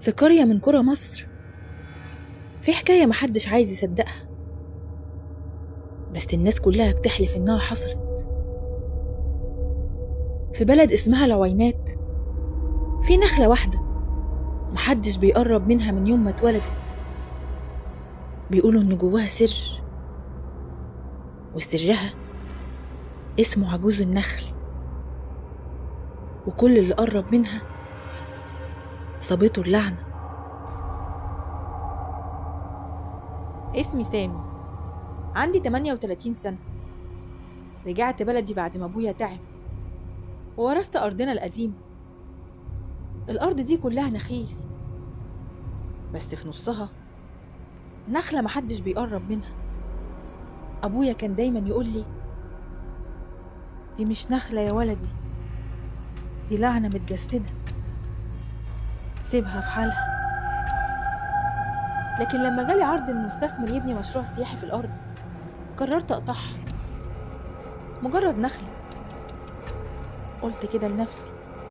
في قرية من قرى مصر في حكاية محدش عايز يصدقها، بس الناس كلها بتحلف إنها حصلت. في بلد اسمها العوينات في نخلة واحدة محدش بيقرب منها من يوم ما اتولدت. بيقولوا إن جواها سر، وسرها اسمه عجوز النخل، وكل اللي قرب منها صابته اللعنة. اسمي سامي، عندي 38 سنة. رجعت بلدي بعد ما أبويا تعب وورثت أرضنا القديمة. الأرض دي كلها نخيل، بس في نصها نخلة محدش بيقرب منها. أبويا كان دايما يقولي دي مش نخلة يا ولدي، دي لعنة متجسدة، سيبها في حالها. لكن لما جالي عرض من مستثمر يبني مشروع سياحي في الأرض قررت أقطعها. مجرد نخلة، قلت كده لنفسي،